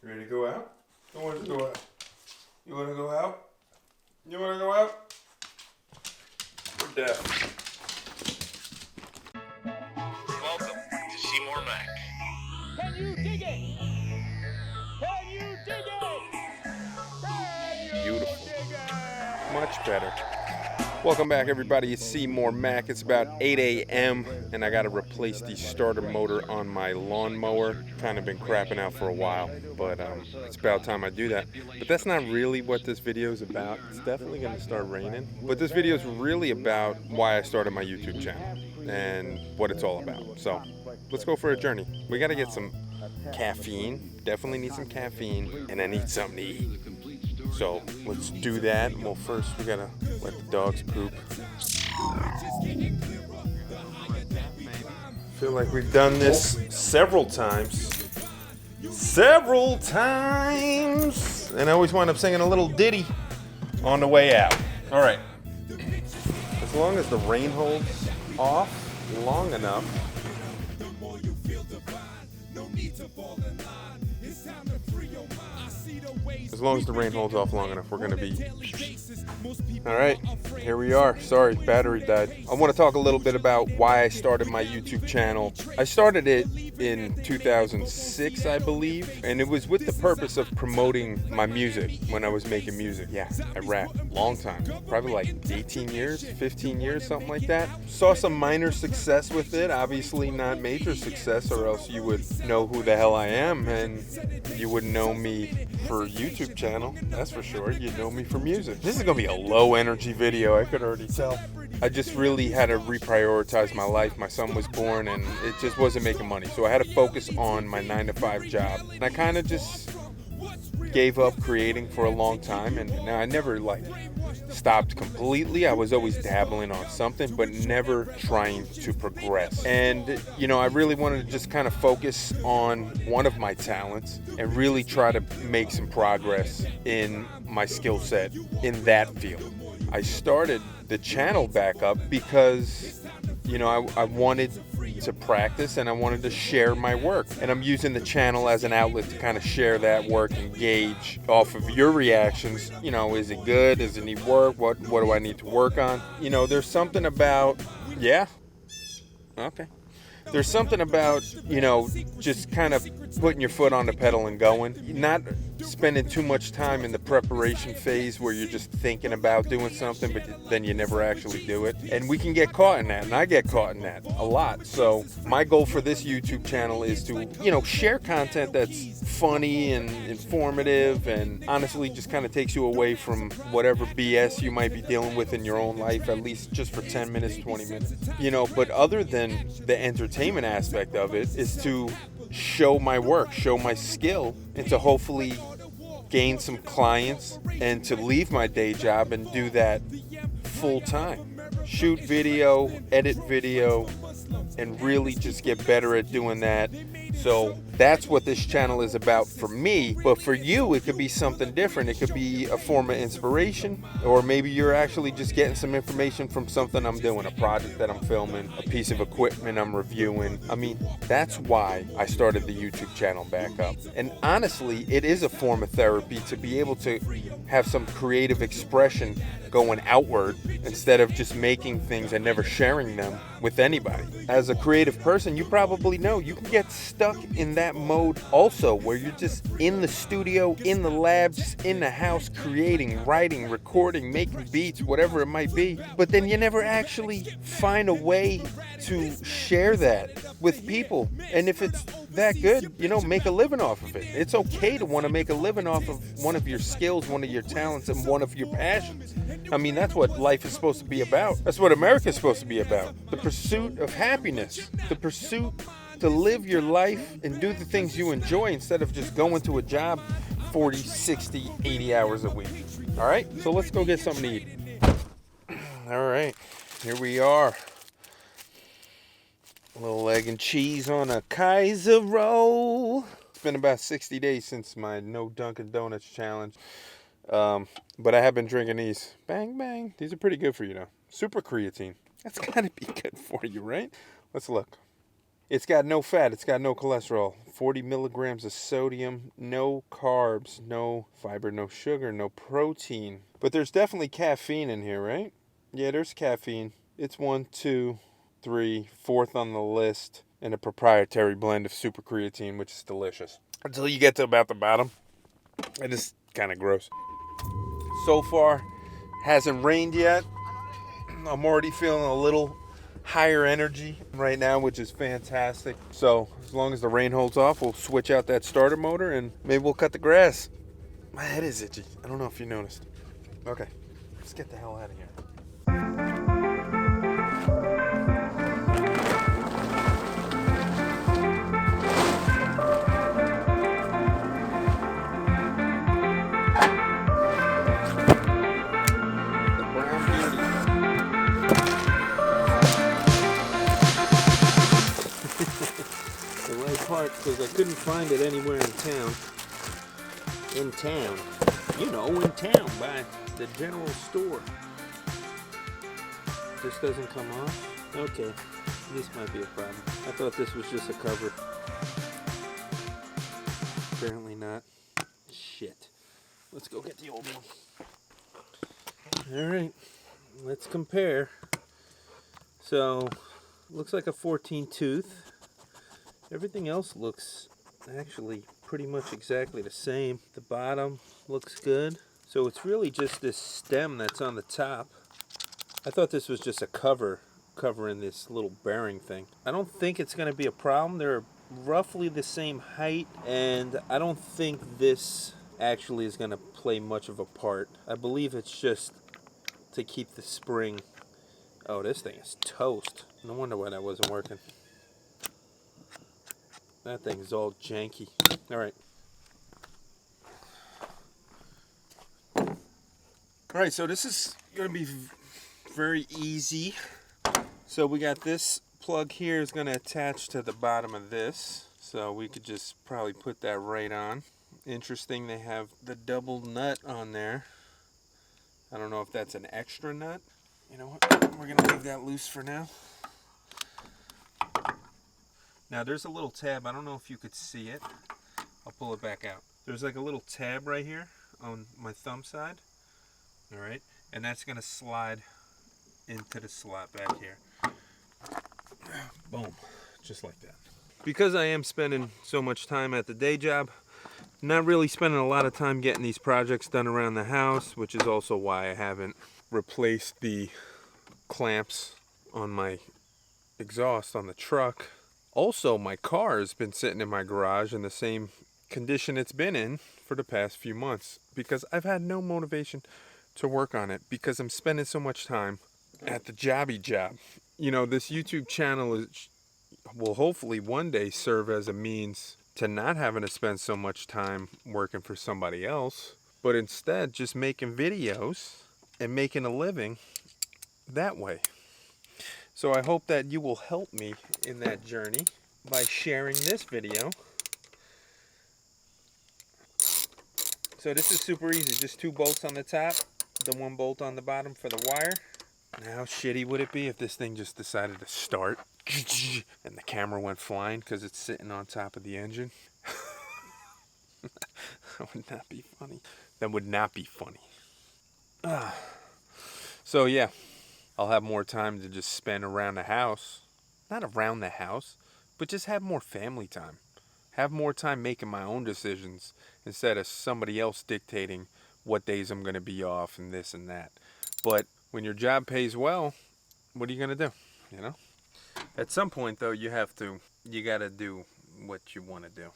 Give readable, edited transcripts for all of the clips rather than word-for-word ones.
You ready to go out? Who wants to go out? You want to go out? You want to go out? We're deaf. Welcome to Seymour Mac. Can you dig it? Can you dig it? Can you Beautiful. dig it? Much better. Welcome back, everybody. It's Seymour Mac. It's about 8 a.m. and I got to replace the starter motor on my lawnmower. Kind of been crapping out for a while, but it's about time I do that. But that's not really what this video is about. It's definitely going to start raining. But this video is really about why I started my YouTube channel and what it's all about. So let's go for a journey. We got to get some caffeine. Definitely need some caffeine, and I need something to eat. So let's do that. Well, first we gotta let the dogs poop. Feel like we've done this several times. And I always wind up singing a little ditty on the way out. All right. As long as the rain holds off long enough. As long as the rain holds off long enough, we're going to be... All right, here we are. Sorry, battery died. I want to talk a little bit about why I started my YouTube channel. I started it in 2006, I believe, and it was with the purpose of promoting my music when I was making music. Yeah, I rapped. Long time. Probably like 18 years, 15 years, something like that. Saw some minor success with it. Obviously not major success, or else you would know who the hell I am, and you wouldn't know me for YouTube channel, that's for sure. You'd know me for music. This is gonna be a low energy video, I could already tell. I just really had to reprioritize my life. My son was born and it just wasn't making money, so I had to focus on my 9-to-5 job. And I kind of just gave up creating for a long time, and now I never stopped completely. I was always dabbling on something, but never trying to progress. And I really wanted to just kind of focus on one of my talents and really try to make some progress in my skill set in that field. I started the channel back up because I wanted to practice and I wanted to share my work, and I'm using the channel as an outlet to kind of share that work and gauge off of your reactions. Is it good? Does it need work? What do I need to work on? There's something about there's something about just kind of putting your foot on the pedal and going, not spending too much time in the preparation phase where you're just thinking about doing something but then you never actually do it. And we can get caught in that, and I get caught in that a lot. So my goal for this YouTube channel is to share content that's funny and informative and honestly just kind of takes you away from whatever BS you might be dealing with in your own life, at least just for 10 minutes, 20 minutes. But other than the entertainment aspect of it is to show my work, show my skill, and to hopefully gain some clients and to leave my day job and do that full time. Shoot video, edit video, and really just get better at doing that. So that's what this channel is about for me. But for you, it could be something different. It could be a form of inspiration, or maybe you're actually just getting some information from something I'm doing, a project that I'm filming, a piece of equipment I'm reviewing. That's why I started the YouTube channel back up. And honestly, it is a form of therapy to be able to have some creative expression going outward instead of just making things and never sharing them with anybody. As a creative person, you probably know you can get stuck in that mode also, where you're just in the studio, in the lab, just in the house, creating, writing, recording, making beats, whatever it might be. But then you never actually find a way to share that with people. And if it's that good, make a living off of it. It's okay to want to make a living off of one of your skills, one of your talents, and one of your passions. That's what life is supposed to be about. That's what America is supposed to be about. The pursuit of happiness. The pursuit to live your life and do the things you enjoy instead of just going to a job 40, 60, 80 hours a week. All right, so let's go get something to eat. All right, here we are. A little egg and cheese on a Kaiser roll. It's been about 60 days since my no Dunkin' Donuts challenge. But I have been drinking these. Bang, bang. These are pretty good for you, super creatine. That's got to be good for you, right? Let's look. It's got no fat, it's got no cholesterol, 40 milligrams of sodium, no carbs, no fiber, no sugar, no protein. But there's definitely caffeine in here, right? Yeah, there's caffeine. It's 1, 2, 3, fourth on the list, and a proprietary blend of super creatine, which is delicious. Until you get to about the bottom, and it's kind of gross. So far, hasn't rained yet. I'm already feeling a little higher energy right now, which is fantastic. So as long as the rain holds off, we'll switch out that starter motor and maybe we'll cut the grass. My head is itchy. I don't know if you noticed. Okay, let's get the hell out of here. Because I couldn't find it anywhere in town. You know, in town by the general store. This doesn't come off? Okay, this might be a problem. I thought this was just a cover. Apparently not. Shit. Let's go get the old one. Alright, let's compare. So, looks like a 14 tooth. Everything else looks actually pretty much exactly the same. The bottom looks good. So it's really just this stem that's on the top. I thought this was just a covering this little bearing thing. I don't think it's going to be a problem. They're roughly the same height, and I don't think this actually is going to play much of a part. I believe it's just to keep the spring. Oh, this thing is toast. No wonder why that wasn't working. That thing is all janky. Alright. Alright, so this is going to be very easy. So we got this plug here is going to attach to the bottom of this. So we could just probably put that right on. Interesting, they have the double nut on there. I don't know if that's an extra nut. You know what? We're going to leave that loose for now. Now there's a little tab, I don't know if you could see it. I'll pull it back out. There's like a little tab right here on my thumb side. Alright, and that's going to slide into the slot back here. Boom, just like that. Because I am spending so much time at the day job, not really spending a lot of time getting these projects done around the house, which is also why I haven't replaced the clamps on my exhaust on the truck. Also, my car has been sitting in my garage in the same condition it's been in for the past few months because I've had no motivation to work on it because I'm spending so much time at the jobby job. You know, this YouTube channel will hopefully one day serve as a means to not having to spend so much time working for somebody else, but instead just making videos and making a living that way. So I hope that you will help me in that journey by sharing this video. So this is super easy, just 2 bolts on the top, the 1 bolt on the bottom for the wire. Now how shitty would it be if this thing just decided to start and the camera went flying because it's sitting on top of the engine? That would not be funny. That would not be funny. So yeah. I'll have more time to just spend around the house. Not around the house, but just have more family time. Have more time making my own decisions instead of somebody else dictating what days I'm going to be off and this and that. But when your job pays well, what are you going to do? You know? At some point, though, you got to do what you want to do.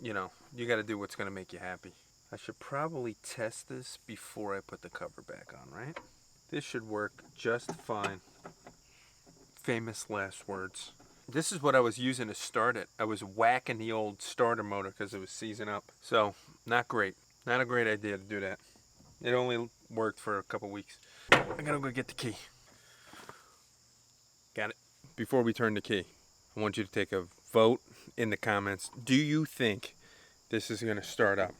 You know, you got to do what's going to make you happy. I should probably test this before I put the cover back on, right? This should work just fine. Famous last words. This is what I was using to start it. I was whacking the old starter motor because it was seizing up. So, not great. Not a great idea to do that. It only worked for a couple weeks. I gotta go get the key. Got it. Before we turn the key, I want you to take a vote in the comments. Do you think this is going to start up?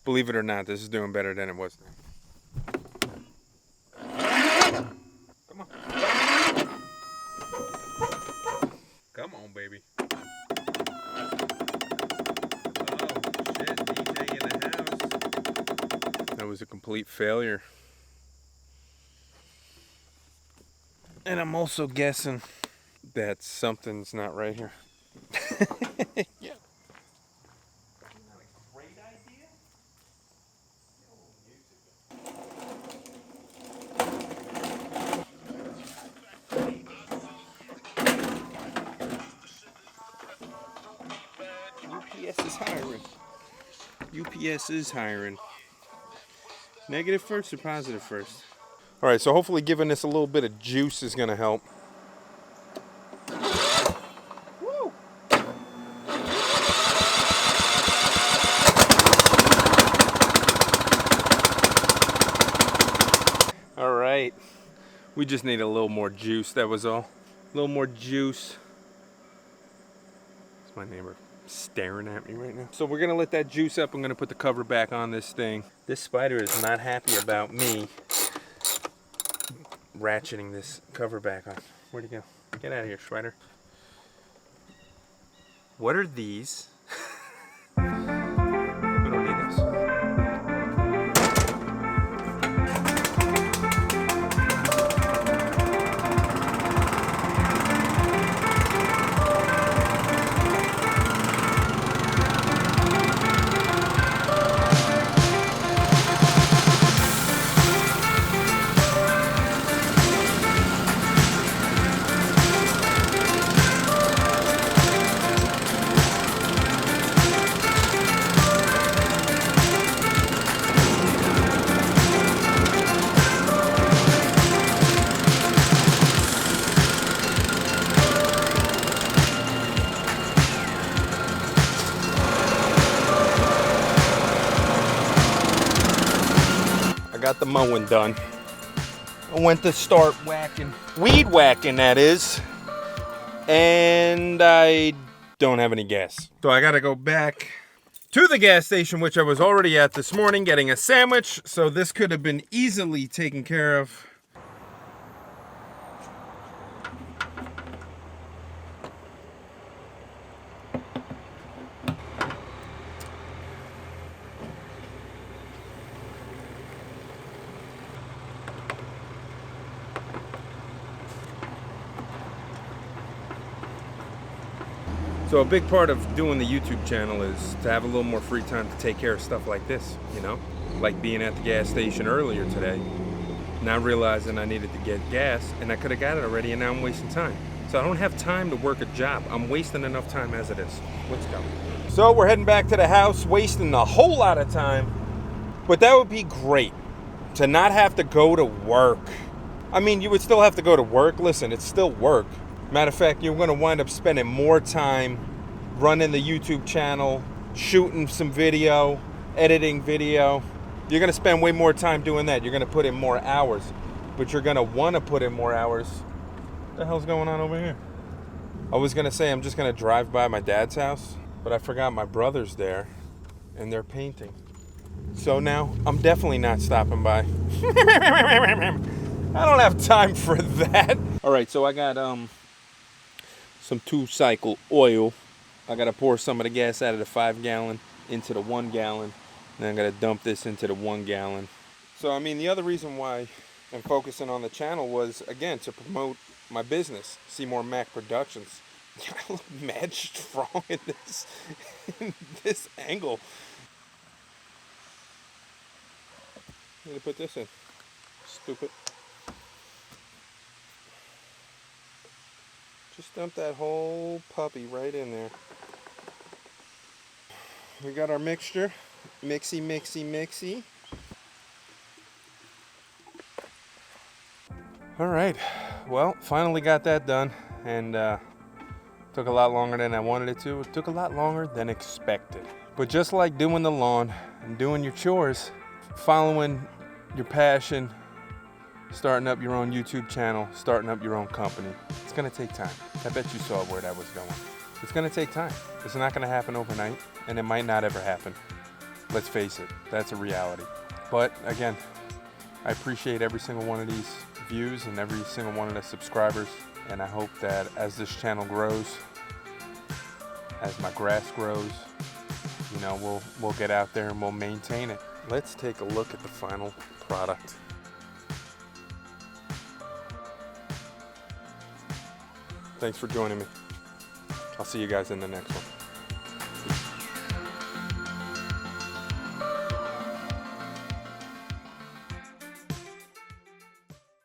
Believe it or not, this is doing better than it was. complete failure. And I'm also guessing that something's not right here. Yeah. Not a great idea? UPS is hiring. UPS is hiring. Negative first or positive first? All right, so hopefully giving this a little bit of juice is going to help. Woo! All right, we just need a little more juice, that was all. A little more juice. It's my neighbor staring at me right now. So we're gonna let that juice up. I'm gonna put the cover back on this thing. This spider is not happy about me ratcheting this cover back on. Where'd he go? Get out of here, spider. What are these? We don't need this. Got the mowing done. I went to start whacking, weed whacking that is, and I don't have any gas. So I gotta go back to the gas station, which I was already at this morning getting a sandwich, so this could have been easily taken care of. So a big part of doing the YouTube channel is to have a little more free time to take care of stuff like this, you know? Like being at the gas station earlier today, not realizing I needed to get gas, and I could have got it already, and now I'm wasting time. So I don't have time to work a job. I'm wasting enough time as it is. Let's go. So we're heading back to the house, wasting a whole lot of time, but that would be great, to not have to go to work. I mean, you would still have to go to work. Listen, it's still work. Matter of fact, you're going to wind up spending more time running the YouTube channel, shooting some video, editing video. You're going to spend way more time doing that. You're going to put in more hours, but you're going to want to put in more hours. What the hell's going on over here? I was going to say I'm just going to drive by my dad's house, but I forgot my brother's there, and they're painting. So now I'm definitely not stopping by. I don't have time for that. All right, so I got some 2-cycle oil. I gotta pour some of the gas out of the 5-gallon into the 1-gallon. Then I gotta dump this into the 1-gallon. So I mean, the other reason why I'm focusing on the channel was, again, to promote my business, Seymour Mac Productions. I look mad strong in this angle. I need to put this in. Stupid. Just dump that whole puppy right in there. We got our mixture. Mixy, mixy, mixy. All right. Well, finally got that done. And took a lot longer than I wanted it to. It took a lot longer than expected. But just like doing the lawn and doing your chores, following your passion, starting up your own YouTube channel, starting up your own company, it's gonna take time. I bet you saw where that was going. It's gonna take time. It's not gonna happen overnight, and it might not ever happen. Let's face it, that's a reality. But again, I appreciate every single one of these views and every single one of the subscribers, and I hope that as this channel grows, as my grass grows, you know, we'll get out there and we'll maintain it. let's take a look at the final product. Thanks for joining me. I'll see you guys in the next one.